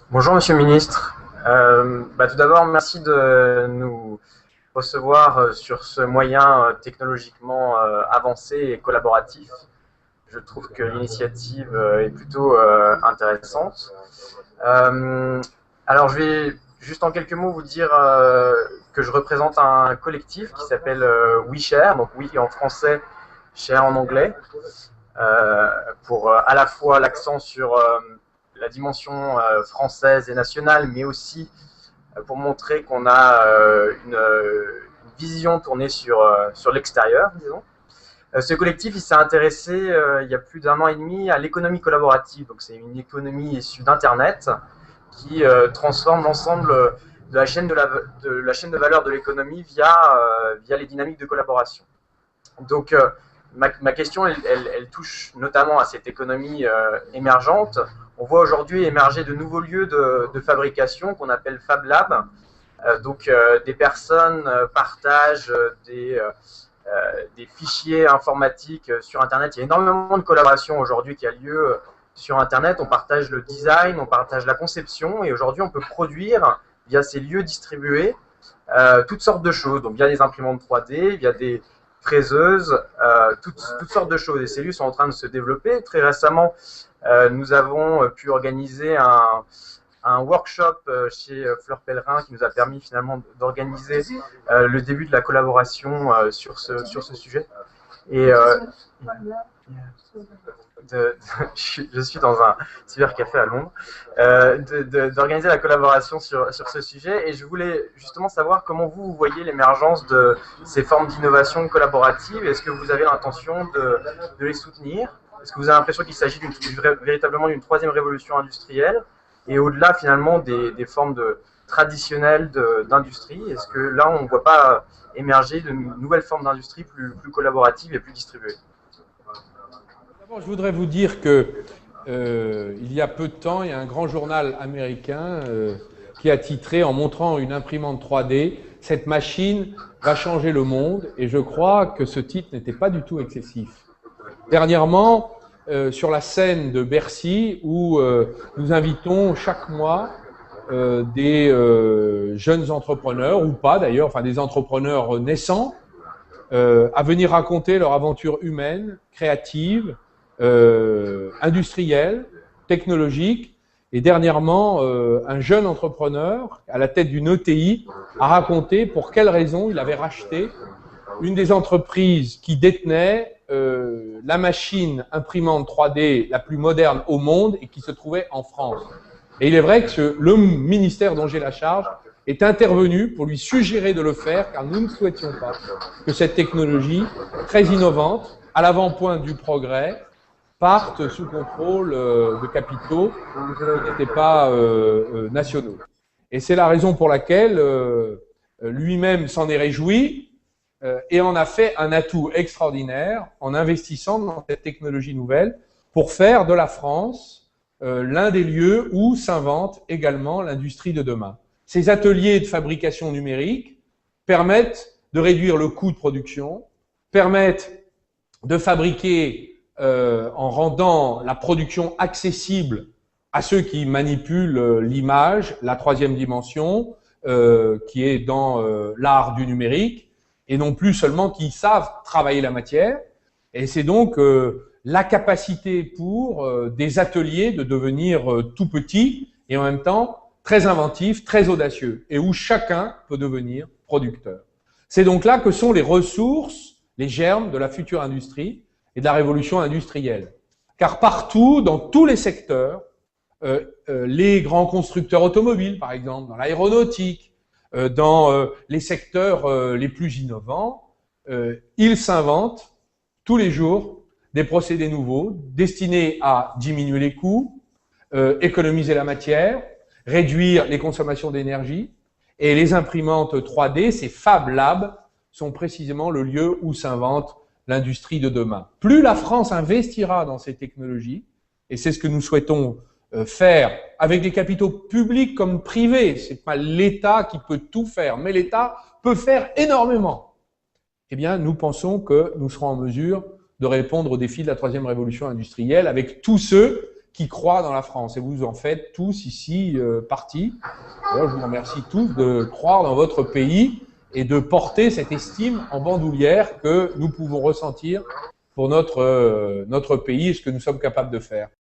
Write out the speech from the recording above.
Bonjour Monsieur le Ministre. Tout d'abord, merci de nous recevoir sur ce moyen technologiquement avancé et collaboratif. Je trouve que l'initiative est plutôt intéressante. Euh, alors, je vais juste en quelques mots vous dire que je représente un collectif qui s'appelle WeShare, donc Oui en français, Share en anglais, euh, pour à la fois l'accent sur la dimension française et nationale, mais aussi pour montrer qu'on a une vision tournée sur l'extérieur, disons. Ce collectif, il s'est intéressé il y a plus d'un an et demi à l'économie collaborative. Donc, c'est une économie issue d'Internet qui transforme l'ensemble de la chaîne de valeur de l'économie via les dynamiques de collaboration. Donc, ma question, elle touche notamment à cette économie émergente. On voit aujourd'hui émerger de nouveaux lieux de fabrication qu'on appelle Fab Lab. Des personnes partagent des fichiers informatiques sur Internet. Il y a énormément de collaboration aujourd'hui qui a lieu sur Internet. On partage le design, on partage la conception, et aujourd'hui, on peut produire via ces lieux distribués toutes sortes de choses. Donc, via des imprimantes 3D, via des fraiseuses, toutes sortes de choses. Et ces lieux sont en train de se développer. Très récemment, nous avons pu organiser un workshop chez Fleur Pellerin qui nous a permis finalement d'organiser le début de la collaboration sur ce sujet. Et je suis dans un cybercafé à Londres, d'organiser la collaboration sur ce sujet. Et je voulais justement savoir comment vous voyez l'émergence de ces formes d'innovation collaborative. Est-ce que vous avez l'intention de les soutenir? Est-ce que vous avez l'impression qu'il s'agit véritablement d'une troisième révolution industrielle? Et au-delà finalement des formes traditionnelles d'industrie, est-ce que là on ne voit pas émerger de nouvelles formes d'industrie plus collaboratives et plus distribuées? D'abord, je voudrais vous dire que il y a peu de temps, il y a un grand journal américain qui a titré en montrant une imprimante 3D, cette machine va changer le monde, et je crois que ce titre n'était pas du tout excessif. Dernièrement, sur la scène de Bercy, où nous invitons chaque mois des jeunes entrepreneurs, ou pas d'ailleurs, enfin des entrepreneurs naissants, à venir raconter leur aventure humaine, créative, industrielle, technologique. Et dernièrement, un jeune entrepreneur à la tête d'une ETI a raconté pour quelles raisons il avait racheté une des entreprises qui détenait la machine imprimante 3D la plus moderne au monde et qui se trouvait en France. Et il est vrai que le ministère dont j'ai la charge est intervenu pour lui suggérer de le faire, car nous ne souhaitions pas que cette technologie très innovante, à l'avant-pointe du progrès, parte sous contrôle de capitaux qui n'étaient pas nationaux. Et c'est la raison pour laquelle lui-même s'en est réjoui et en a fait un atout extraordinaire en investissant dans cette technologie nouvelle pour faire de la France l'un des lieux où s'invente également l'industrie de demain. Ces ateliers de fabrication numérique permettent de réduire le coût de production, permettent de fabriquer en rendant la production accessible à ceux qui manipulent l'image, la troisième dimension, qui est dans l'art du numérique, et non plus seulement qui savent travailler la matière. Et c'est donc la capacité pour des ateliers de devenir tout petits et en même temps très inventifs, très audacieux, et où chacun peut devenir producteur. C'est donc là que sont les ressources, les germes de la future industrie et de la révolution industrielle. Car partout, dans tous les secteurs, les grands constructeurs automobiles, par exemple, dans l'aéronautique, dans les secteurs les plus innovants, ils s'inventent tous les jours des procédés nouveaux destinés à diminuer les coûts, économiser la matière, réduire les consommations d'énergie. Et les imprimantes 3D, ces Fab Labs, sont précisément le lieu où s'invente l'industrie de demain. Plus la France investira dans ces technologies, et c'est ce que nous souhaitons faire avec des capitaux publics comme privés, c'est pas l'État qui peut tout faire, mais l'État peut faire énormément. Eh bien, nous pensons que nous serons en mesure de répondre aux défis de la troisième révolution industrielle avec tous ceux qui croient dans la France. Et vous en faites tous ici partie. Alors, je vous remercie tous de croire dans votre pays et de porter cette estime en bandoulière que nous pouvons ressentir pour notre pays et ce que nous sommes capables de faire.